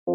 Hey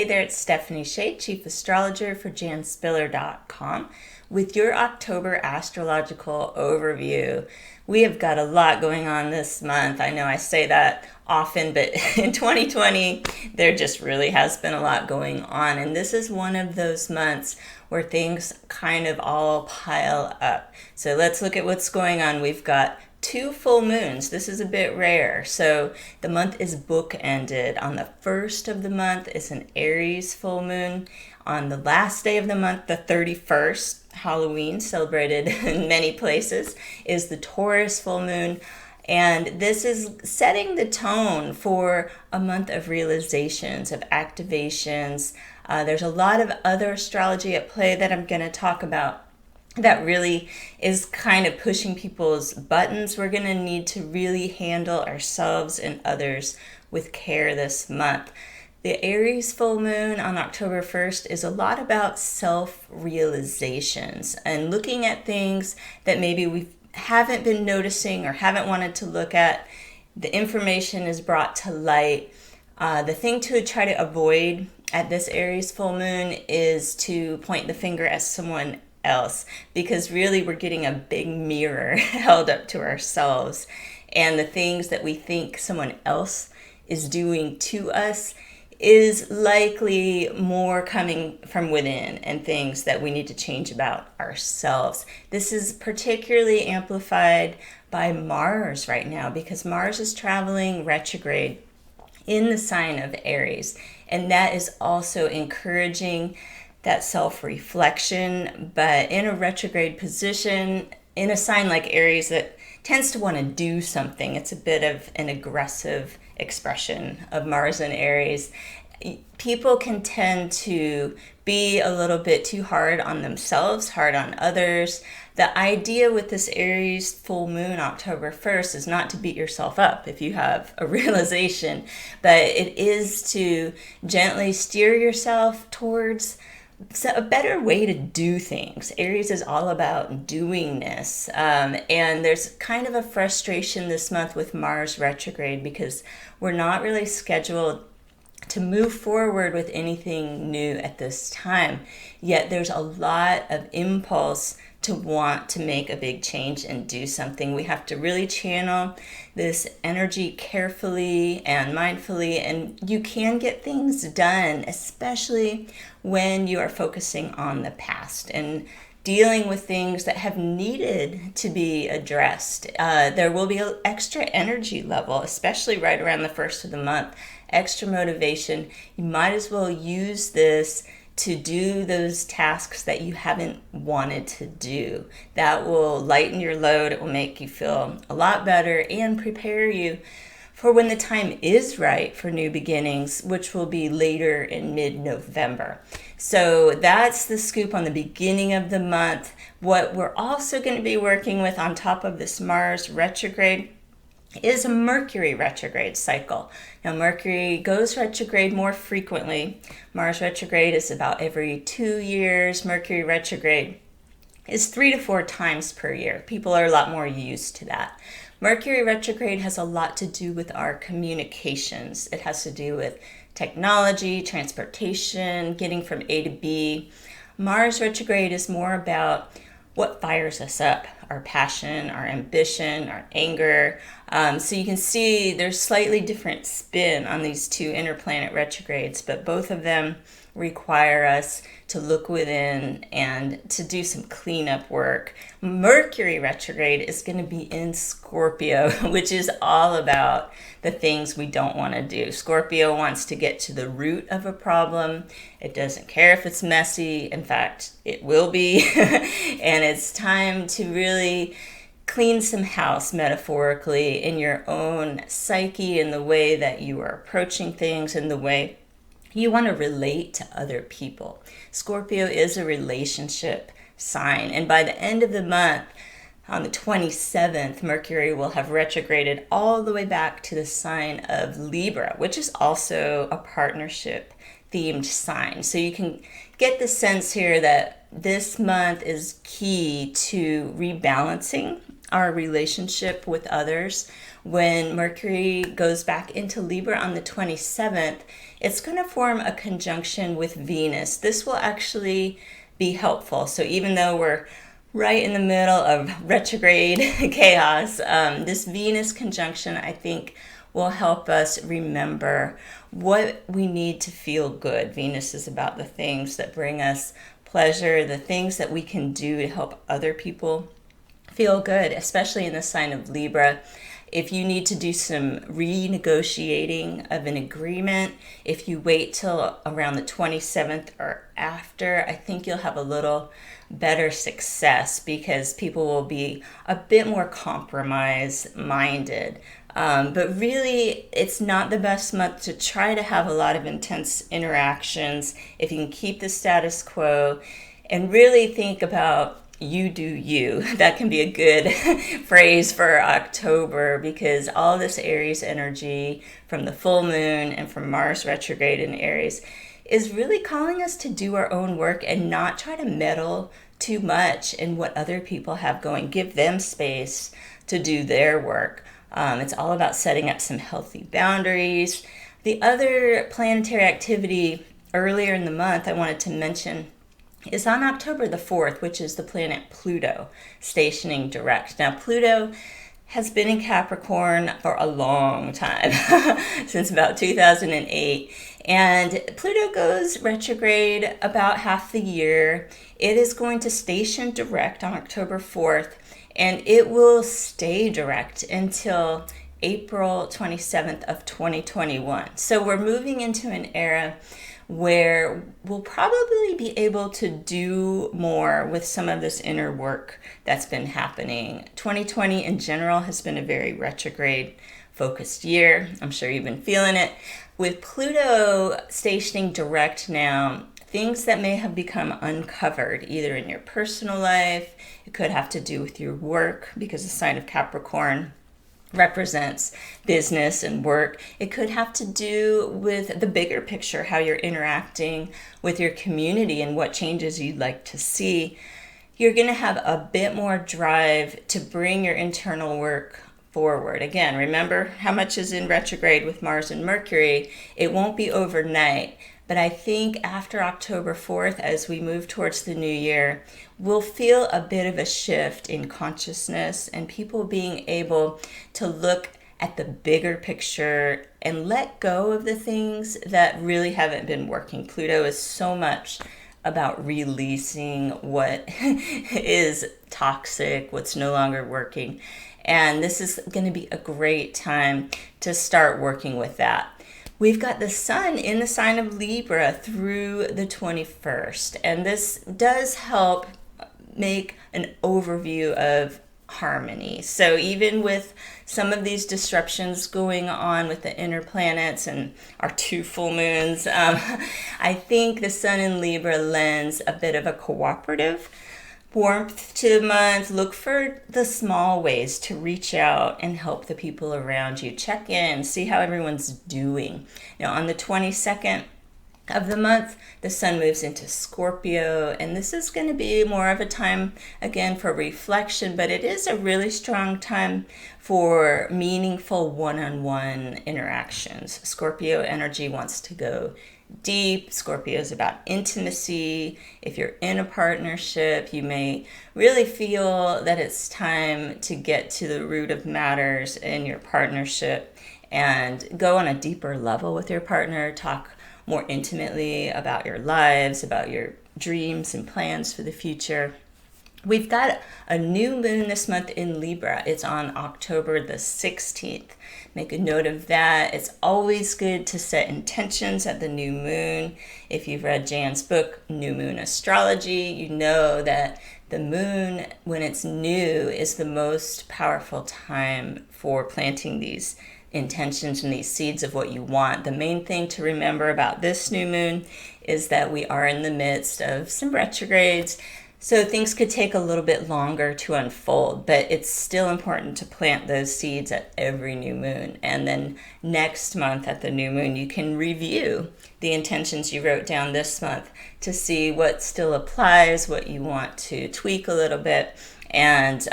there, it's Stephanie Shea, Chief Astrologer for janspiller.com with your October Astrological overview. We have got a lot going on this month. I know I say that often, but in 2020, there just really has been a lot going on. And this is one of those months where things kind of all pile up. So let's look at what's going on. We've got 2 full moons. This is a bit rare. So the month is bookended. On the first of the month is an Aries full moon. On the last day of the month, the 31st, Halloween, celebrated in many places, is the Taurus full moon. And this is setting the tone for a month of realizations, of activations. There's a lot of other astrology at play that I'm going to talk about that really is kind of pushing people's buttons. We're going to need to really handle ourselves and others with care this month. The Aries full moon on October 1st is a lot about self-realizations and looking at things that maybe we haven't been noticing or haven't wanted to look at. The information is brought to light. The thing to try to avoid at this Aries full moon is to point the finger at someone else, because really we're getting a big mirror held up to ourselves, and the things that we think someone else is doing to us is likely more coming from within and things that we need to change about ourselves. This is particularly amplified by Mars right now because Mars is traveling retrograde in the sign of Aries, and that is also encouraging that self-reflection, but in a retrograde position, in a sign like Aries that tends to want to do something. It's a bit of an aggressive expression of Mars and Aries. People can tend to be a little bit too hard on themselves, hard on others. The idea with this Aries full moon October 1st is not to beat yourself up if you have a realization, but it is to gently steer yourself towards a better way to do things. Aries is all about doingness. And there's kind of a frustration this month with Mars retrograde because we're not really scheduled to move forward with anything new at this time. Yet there's a lot of impulse to want to make a big change and do something. We have to really channel this energy carefully and mindfully, and you can get things done, especially when you are focusing on the past and dealing with things that have needed to be addressed. There will be an extra energy level, especially right around the first of the month, extra motivation. You might as well use this to do those tasks that you haven't wanted to do. That will lighten your load. It will make you feel a lot better and prepare you for when the time is right for new beginnings, which will be later in mid-November. So that's the scoop on the beginning of the month. What we're also going to be working with on top of this Mars retrograde is a Mercury retrograde cycle. Now, Mercury goes retrograde more frequently. Mars retrograde is about every 2 years. Mercury retrograde is 3 to 4 times per year. People are a lot more used to that. Mercury retrograde has a lot to do with our communications. It has to do with technology, transportation, getting from A to B. Mars retrograde is more about what fires us up, our passion, our ambition, our anger. So you can see there's slightly different spin on these 2 interplanet retrogrades, but both of them require us to look within and to do some cleanup work. Mercury retrograde is going to be in Scorpio, which is all about the things we don't want to do. Scorpio wants to get to the root of a problem. It doesn't care if it's messy. In fact, it will be. And it's time to really clean some house, metaphorically, in your own psyche, in the way that you are approaching things, in the way you want to relate to other people. Scorpio is a relationship sign, and by the end of the month, on the 27th, Mercury will have retrograded all the way back to the sign of Libra, which is also a partnership themed sign. So you can get the sense here that this month is key to rebalancing our relationship with others. When Mercury goes back into Libra on the 27th, it's going to form a conjunction with Venus. This will actually be helpful. So even though we're right in the middle of retrograde chaos, this Venus conjunction, I think, will help us remember what we need to feel good. Venus is about the things that bring us pleasure, the things that we can do to help other people feel good, especially in the sign of Libra. If you need to do some renegotiating of an agreement, if you wait till around the 27th or after, I think you'll have a little better success because people will be a bit more compromise-minded. But really, it's not the best month to try to have a lot of intense interactions. If you can keep the status quo and really think about you do you. That can be a good phrase for October because all this Aries energy from the full moon and from Mars retrograde in Aries is really calling us to do our own work and not try to meddle too much in what other people have going. Give them space to do their work. It's all about setting up some healthy boundaries. The other planetary activity earlier in the month I wanted to mention is on October the 4th, which is the planet Pluto stationing direct. Now, Pluto has been in Capricorn for a long time, since about 2008. And Pluto goes retrograde about half the year. It is going to station direct on October 4th, and it will stay direct until April 27th of 2021. So we're moving into an era where we'll probably be able to do more with some of this inner work that's been happening. 2020 in general has been a very retrograde focused year. I'm sure you've been feeling it. With Pluto stationing direct now, things that may have become uncovered either in your personal life, it could have to do with your work because the sign of Capricorn represents business and work. It could have to do with the bigger picture, how you're interacting with your community and what changes you'd like to see. You're going to have a bit more drive to bring your internal work forward. Again, remember how much is in retrograde with Mars and Mercury. It won't be overnight. But I think after October 4th, as we move towards the new year, we'll feel a bit of a shift in consciousness and people being able to look at the bigger picture and let go of the things that really haven't been working. Pluto is so much about releasing what is toxic, what's no longer working. And this is going to be a great time to start working with that. We've got the sun in the sign of Libra through the 21st, and this does help make an overview of harmony. So even with some of these disruptions going on with the inner planets and our two full moons, I think the sun in Libra lends a bit of a cooperative warmth to the month. Look for the small ways to reach out and help the people around you. Check in, see how everyone's doing. Now, on the 22nd of the month, the sun moves into Scorpio, and this is going to be more of a time, again, for reflection, but it is a really strong time for meaningful one-on-one interactions. Scorpio energy wants to go deep. Scorpio is about intimacy. If you're in a partnership, you may really feel that it's time to get to the root of matters in your partnership and go on a deeper level with your partner, talk more intimately about your lives, about your dreams and plans for the future. We've got a new moon this month in Libra. It's on October the 16th. Make a note of that. It's always good to set intentions at the new moon. If you've read Jan's book, New Moon Astrology, you know that the moon, when it's new, is the most powerful time for planting these intentions and these seeds of what you want. The main thing to remember about this new moon is that we are in the midst of some retrogrades. So things could take a little bit longer to unfold, but it's still important to plant those seeds at every new moon. And then next month at the new moon, you can review the intentions you wrote down this month to see what still applies, what you want to tweak a little bit. And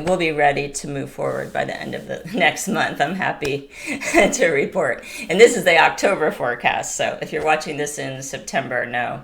we'll be ready to move forward by the end of the next month. I'm happy to report. And this is the October forecast. So if you're watching this in September, no.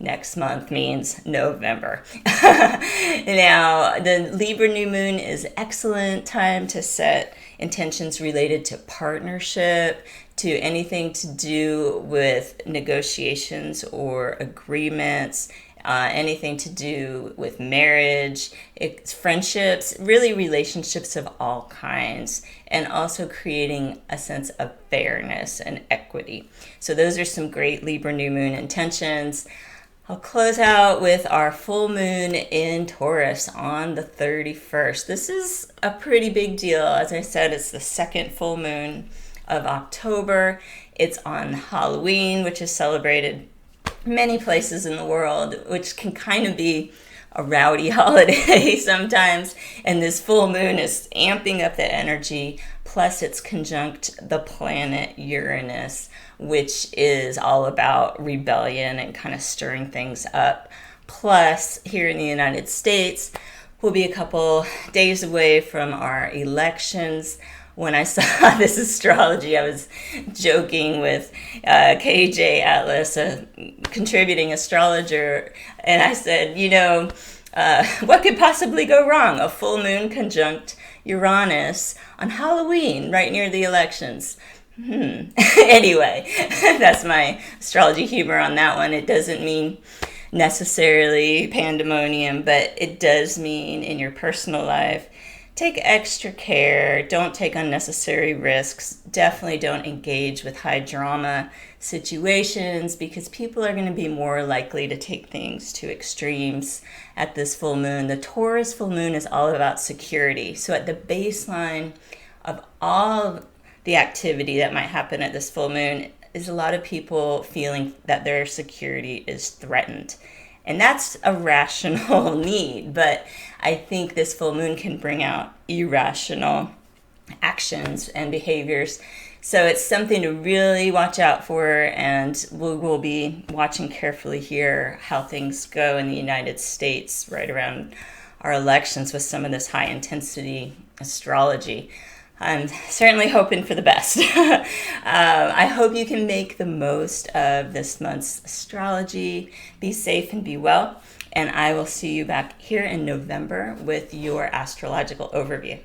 Next month means November. Now, the Libra new moon is excellent time to set intentions related to partnership, to anything to do with negotiations or agreements, anything to do with marriage, friendships, really relationships of all kinds, and also creating a sense of fairness and equity. So those are some great Libra new moon intentions. I'll close out with our full moon in Taurus on the 31st. This is a pretty big deal. As I said, it's the second full moon of October. It's on Halloween, which is celebrated many places in the world, which can kind of be a rowdy holiday sometimes. And this full moon is amping up the energy. Plus, it's conjunct the planet Uranus, which is all about rebellion and kind of stirring things up. Plus, here in the United States, we'll be a couple days away from our elections. When I saw this astrology, I was joking with KJ Atlas, a contributing astrologer, and I said, what could possibly go wrong? A full moon conjunct Uranus on Halloween, right near the elections. Anyway, that's my astrology humor on that one. It doesn't mean necessarily pandemonium, but it does mean in your personal life, take extra care. Don't take unnecessary risks. Definitely don't engage with high drama situations because people are going to be more likely to take things to extremes at this full moon. The Taurus full moon is all about security. So at the baseline of all the activity that might happen at this full moon is a lot of people feeling that their security is threatened. And that's a rational need, but I think this full moon can bring out irrational actions and behaviors. So it's something to really watch out for, and we'll be watching carefully here how things go in the United States right around our elections with some of this high intensity astrology. I'm certainly hoping for the best. I hope you can make the most of this month's astrology. Be safe and be well. And I will see you back here in November with your astrological overview.